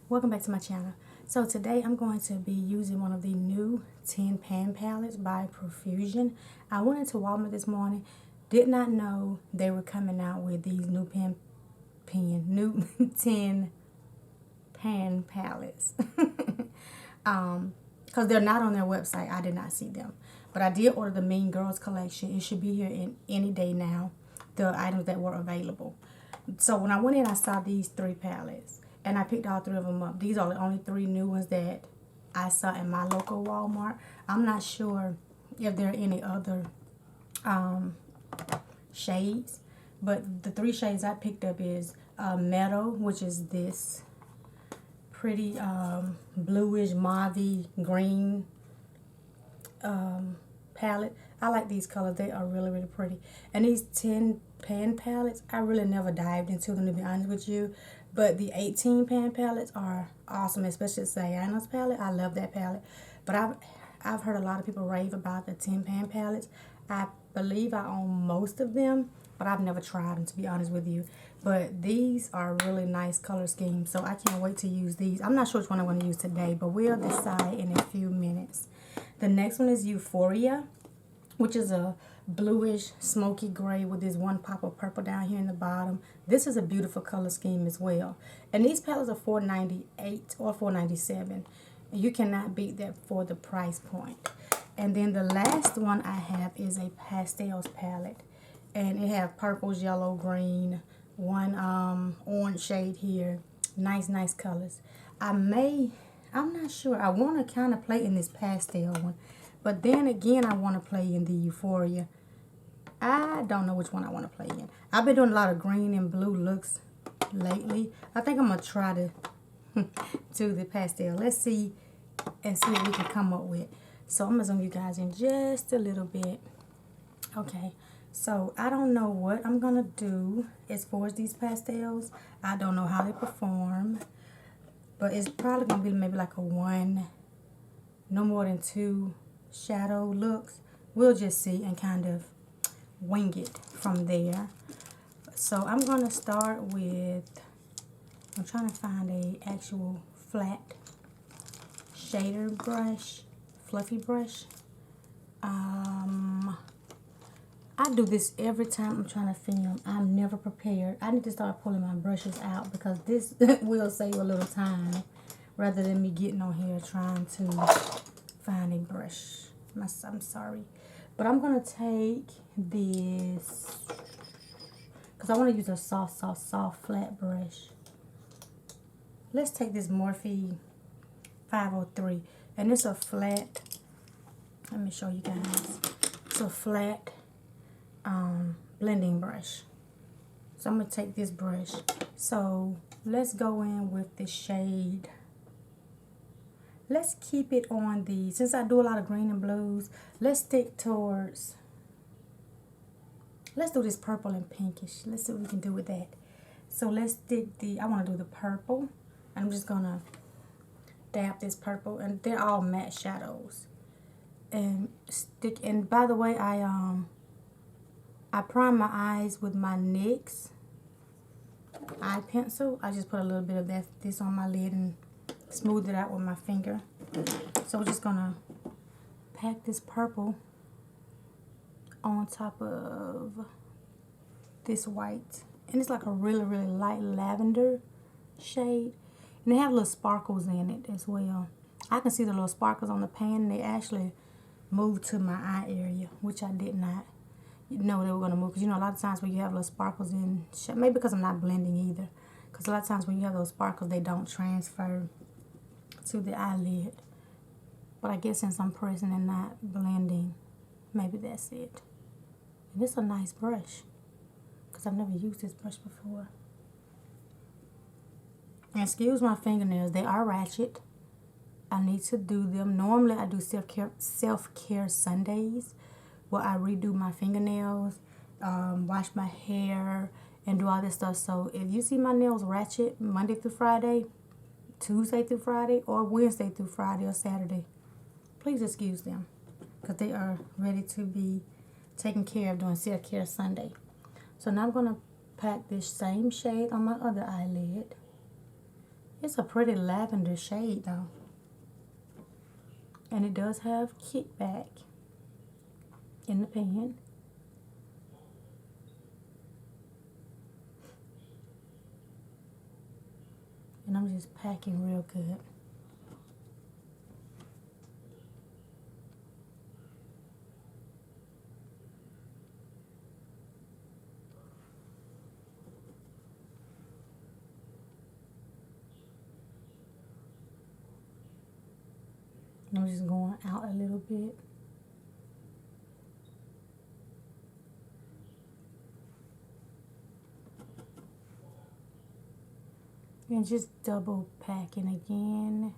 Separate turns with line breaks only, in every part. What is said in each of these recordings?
Welcome back to my channel. So today I'm going to be using one of the new 10 pan palettes by Profusion. I went into Walmart this morning, did not know they were coming out with these new new 10 pan palettes. Because they're not on their website. I did not see them. But I did order the Mean Girls collection. It should be here in any day now, the items that were available. So when I went in, I saw these 3 palettes. And I picked all 3 of them up. These are the only 3 new ones that I saw in my local Walmart. I'm not sure if there are any other shades. But the 3 shades I picked up is Meadow, which is this pretty bluish mauve green palette. I like these colors. They are really, really pretty. And these 10 pan palettes, I really never dived into them, to be honest with you. But the 18 pan palettes are awesome, especially Sayana's palette. I love that palette. But I've heard a lot of people rave about the 10 pan palettes. I believe I own most of them, but I've never tried them, to be honest with you. But these are really nice color schemes, so I can't wait to use these. I'm not sure which one I'm going to use today, but we'll decide in a few minutes. The next one is Euphoria, which is a bluish smoky gray with this one pop of purple down here in the bottom. This is a beautiful color scheme as well. And these palettes are $4.98 or $4.97. You cannot beat that for the price point. And then the last one I have is a pastels palette. And it has purples, yellow, green, one orange shade here. Nice colors. I'm not sure. I want to kind of play in this pastel one. But then again, I want to play in the Euphoria. I don't know which one I want to play in. I've been doing a lot of green and blue looks lately. I think I'm going to try to do the pastel. Let's see and see what we can come up with. So I'm going to zoom you guys in just a little bit. Okay. So I don't know what I'm going to do as far as these pastels. I don't know how they perform. But it's probably going to be maybe like a 1, no more than 2 shadow looks. We'll just see and kind of wing it from there. So I'm going to start with, I'm trying to find a actual flat shader brush, fluffy brush. I do this every time I'm trying to film. I'm never prepared. I need to start pulling my brushes out because this will save a little time rather than me getting on here trying to find a brush. I'm sorry. But I'm going to take this because I want to use a soft flat brush. Let's take this Morphe 503. And it's a flat, let me show you guys. It's a flat blending brush. So I'm going to take this brush. So let's go in with the shade. Let's keep it on the, since I do a lot of green and blues, let's stick towards, let's do this purple and pinkish. Let's see what we can do with that. So let's stick I want to do the purple. I'm just going to dab this purple, and they're all matte shadows. And by the way, I prime my eyes with my NYX eye pencil. I just put a little bit of this on my lid and smooth it out with my finger. So we're just gonna pack this purple on top of this white. And it's like a really, really light lavender shade. And they have little sparkles in it as well. I can see the little sparkles on the pan, and they actually moved to my eye area, which I did not know they were going to move. Because, you know, a lot of times when you have little sparkles in, maybe because I'm not blending either. Because a lot of times when you have those sparkles, they don't transfer to the eyelid. But I guess since I'm pressing and not blending, maybe that's it. And it's a nice brush. Because I've never used this brush before. And excuse my fingernails, they are ratchet. I need to do them. Normally I do self-care Sundays where I redo my fingernails, wash my hair, and do all this stuff. So if you see my nails ratchet Monday through Friday, Tuesday through Friday, or Wednesday through Friday or Saturday, please excuse them because they are ready to be taken care of during self-care Sunday. So now I'm going to pack this same shade on my other eyelid. It's a pretty lavender shade though. And it does have kickback in the pan. And I'm just packing real good. I'm just going out a little bit. And just double packing again.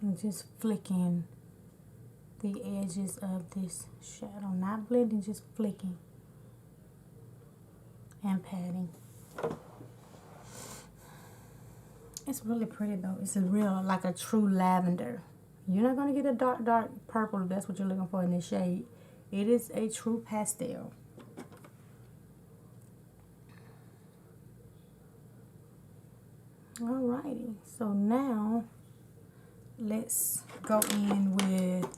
And just flicking the edges of this shadow. Not blending, just flicking. And patting. It's really pretty though. It's a real, like a true lavender. You're not going to get a dark purple if that's what you're looking for in this shade. It is a true pastel. Alrighty, so now let's go in with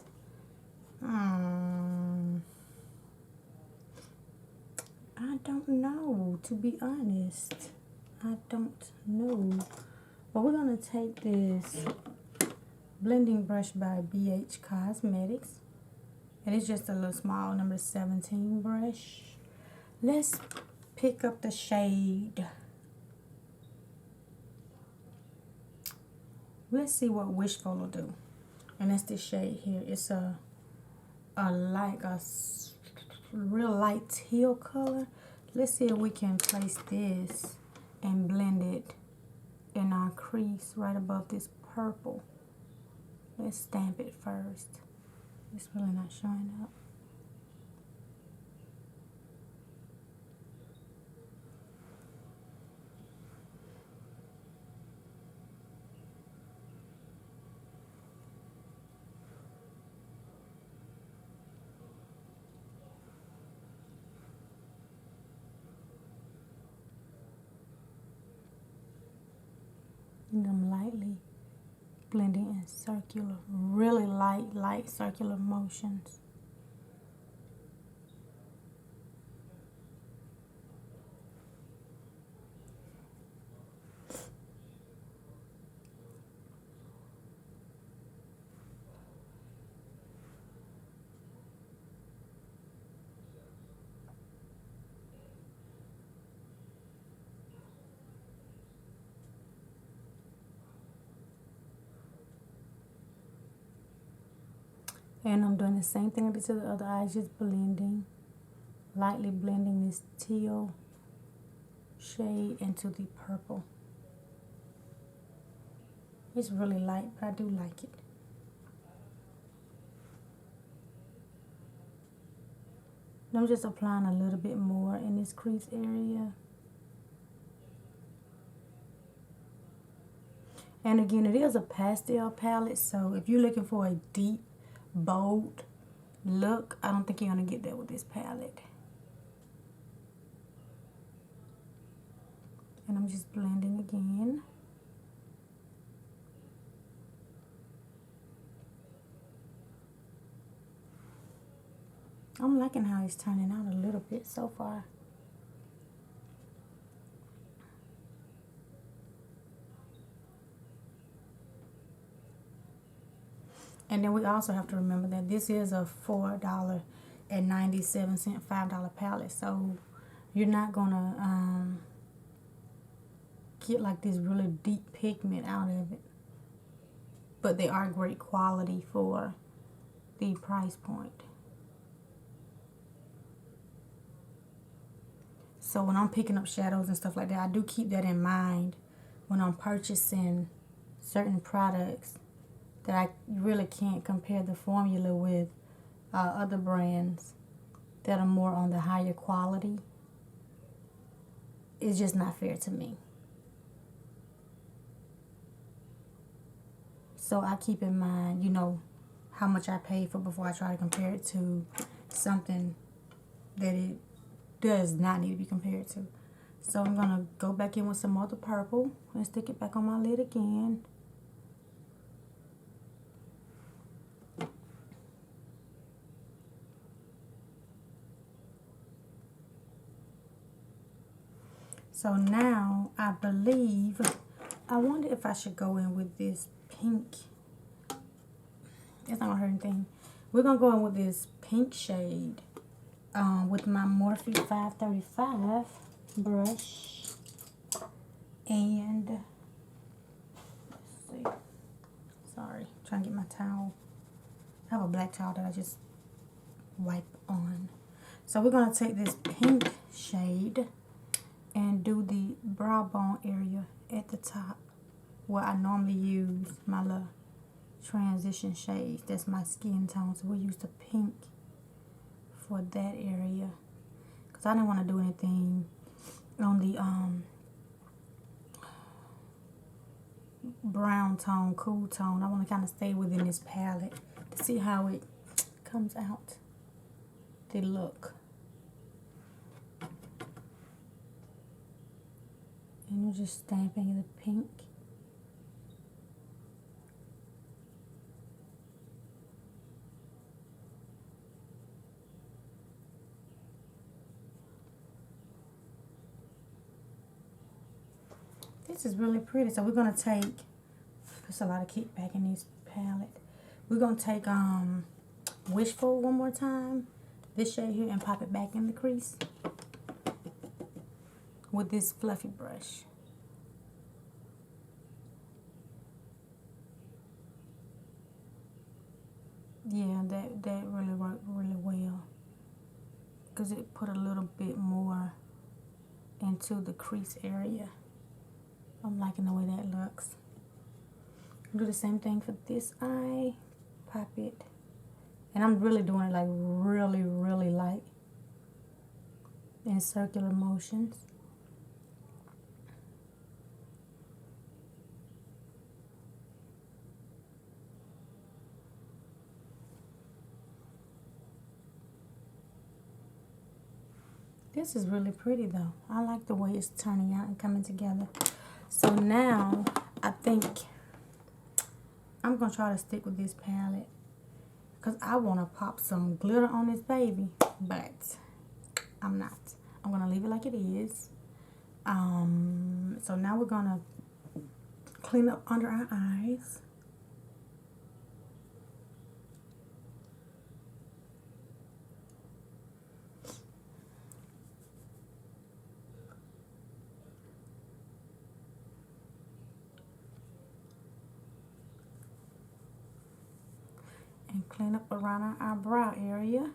I don't know, to be honest. I don't know. But we're going to take this blending brush by BH Cosmetics. And it's just a little small number 17 brush. Let's pick up the shade. Let's see what Wishful will do. And that's this shade here. It's a real light teal color. Let's see if we can place this and blend it in our crease right above this purple. Let's stamp it first. It's really not showing up. And I'm lightly blending in circular, really light circular motions. And I'm doing the same thing I did to the other eye, just blending, lightly blending this teal shade into the purple. It's really light, but I do like it. And I'm just applying a little bit more in this crease area. And again, it is a pastel palette, so if you're looking for a deep, bold look, I don't think you're going to get that with this palette. And I'm just blending again. I'm liking how it's turning out a little bit so far. And then we also have to remember that this is a $4.97 $5 palette, so you're not gonna get like this really deep pigment out of it. But they are great quality for the price point. So when I'm picking up shadows and stuff like that, I do keep that in mind when I'm purchasing certain products, that I really can't compare the formula with other brands that are more on the higher quality. It's just not fair to me. So I keep in mind, you know, how much I paid for before I try to compare it to something that it does not need to be compared to. So I'm going to go back in with some other purple and stick it back on my lid again. So now I believe, I wonder if I should go in with this pink. It's not going to hurt anything. We're going to go in with this pink shade with my Morphe 535 brush. And, let's see. Sorry, trying to get my towel. I have a black towel that I just wipe on. So we're going to take this pink shade and do the brow bone area at the top where I normally use my little transition shades. That's my skin tone, so we'll use the pink for that area because I didn't want to do anything on the brown tone, cool tone. I want to kind of stay within this palette to see how it comes out, the look. And you're just stamping the pink. This is really pretty. So we're going to take, there's a lot of kickback in this palette. We're going to take Wishful one more time, this shade here, and pop it back in the crease with this fluffy brush. Yeah, that really worked really well because it put a little bit more into the crease area. I'm liking the way that looks. Do the same thing for this eye. Pop it. And I'm really doing it like really, really light in circular motions. This is really pretty though. I like the way it's turning out and coming together. So now I think I'm going to try to stick with this palette because I want to pop some glitter on this baby, but I'm not. I'm going to leave it like it is. So now we're going to clean up under our eyes. And clean up around our brow area.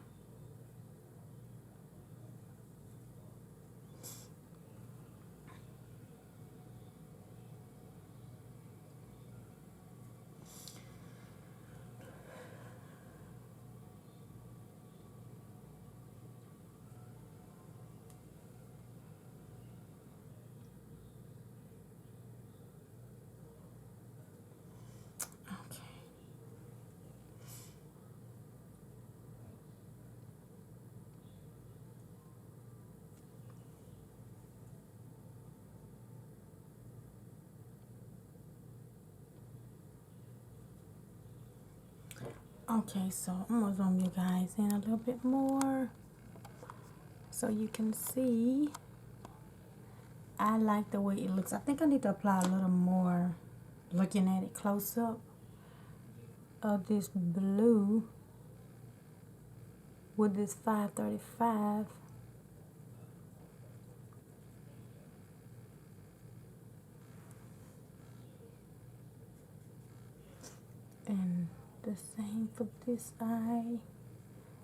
Okay, so I'm gonna zoom you guys in a little bit more so you can see. I like the way it looks. I think I need to apply a little more, looking at it close up, of this blue with this 535. And the same for this eye,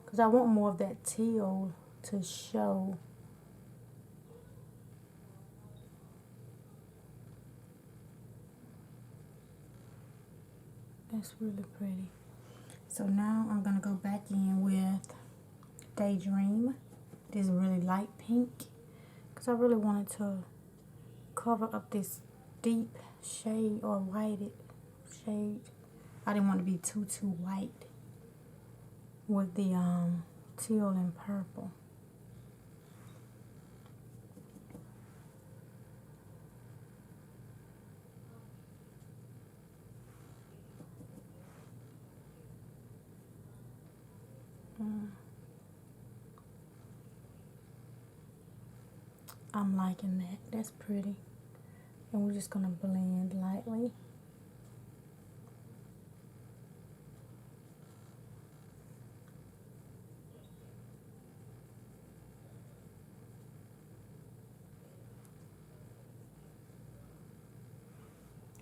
because I want more of that teal to show. That's really pretty. So now I'm going to go back in with Daydream, this really light pink, because I really wanted to cover up this deep shade or whited shade I didn't want to be too white with the teal and purple. I'm liking that. That's pretty. And we're just going to blend lightly.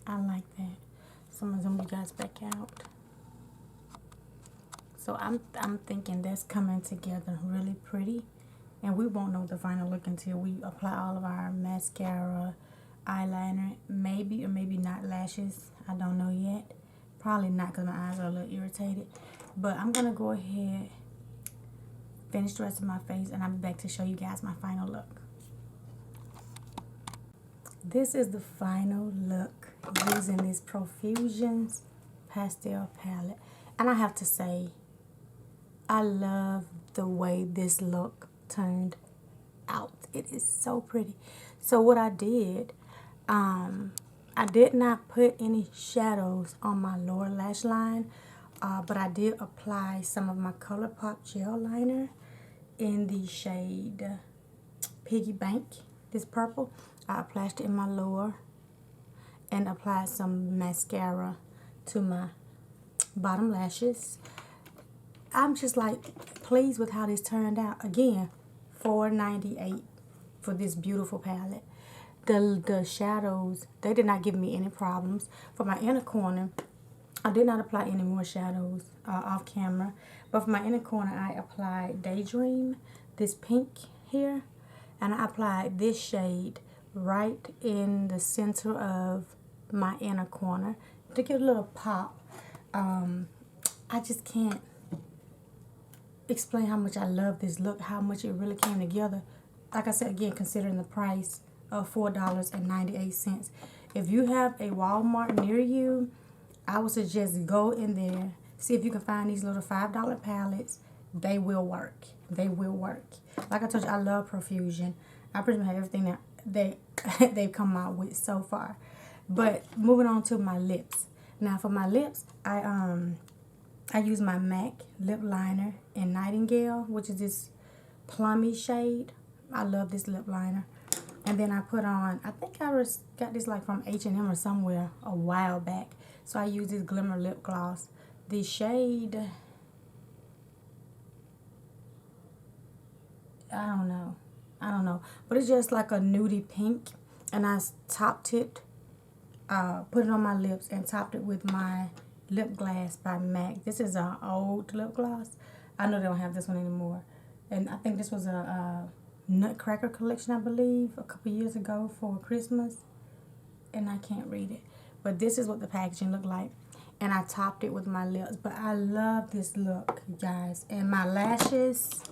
I like that. So I'm going to zoom you guys back out. So I'm thinking that's coming together really pretty. And we won't know the final look until we apply all of our mascara, eyeliner, maybe or maybe not lashes. I don't know yet. Probably not because my eyes are a little irritated. But I'm going to go ahead, finish the rest of my face, and I'll be back to show you guys my final look. This is the final look using this Profusion's pastel palette. And I have to say, I love the way this look turned out. It is so pretty. So what I did, I did not put any shadows on my lower lash line, but I did apply some of my ColourPop gel liner in the shade Piggy Bank, this purple. I applied it in my lower and applied some mascara to my bottom lashes. I'm just like pleased with how this turned out. Again, $4.98 for this beautiful palette. The shadows, they did not give me any problems. For my inner corner, I did not apply any more shadows off camera. But for my inner corner, I applied Daydream, this pink here. And I applied this shade right in the center of my inner corner to give a little pop. I just can't explain how much I love this look, how much it really came together. Like I said, again, considering the price of $4.98. If you have a Walmart near you, I would suggest go in there, see if you can find these little $5 palettes. They will work. They will work. Like I told you, I love Profusion. I pretty much have everything that they've come out with so far. But moving on to my lips. Now for my lips, I use my MAC lip liner in Nightingale, which is this plummy shade. I love this lip liner. And then I put on, I think I got this like from H&M or somewhere a while back. So I use this Glimmer lip gloss. The shade, I don't know. But it's just like a nudie pink. And I topped it, put it on my lips and topped it with my lip gloss by MAC. This is an old lip gloss. I know they don't have this one anymore. And I think this was a Nutcracker collection, I believe, a couple years ago for Christmas. And I can't read it. But this is what the packaging looked like. And I topped it with my lips. But I love this look, you guys. And my lashes,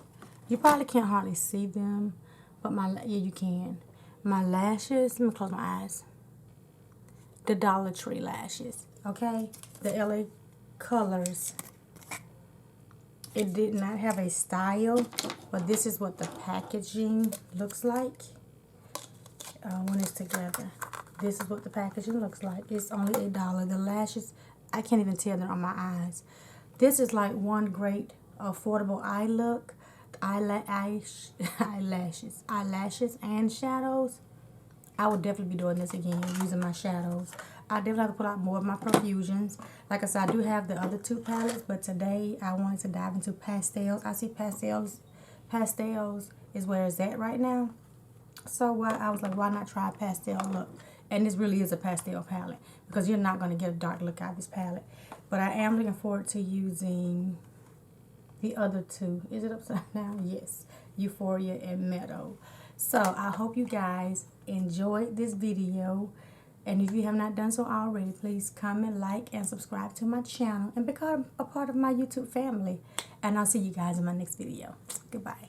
you probably can't hardly see them. But yeah, you can. My lashes, let me close my eyes. The Dollar Tree lashes, okay? The LA Colors. It did not have a style, but this is what the packaging looks like when it's together. This is what the packaging looks like. It's only $1. The lashes, I can't even tell they're on my eyes. This is like one great affordable eye look. Eyelashes and shadows. I would definitely be doing this again, using my shadows. I definitely have to put out more of my Profusions. Like I said, I do have the other two palettes, but today I wanted to dive into pastels. I see pastels is where it's at right now. So I was like, why not try a pastel look? And this really is a pastel palette because you're not going to get a dark look out of this palette. But I am looking forward to using the other two. Is it upside down? Yes. Euphoria and Meadow. So I hope you guys enjoyed this video. And if you have not done so already, please comment, like, and subscribe to my channel and become a part of my YouTube family. And I'll see you guys in my next video. Goodbye.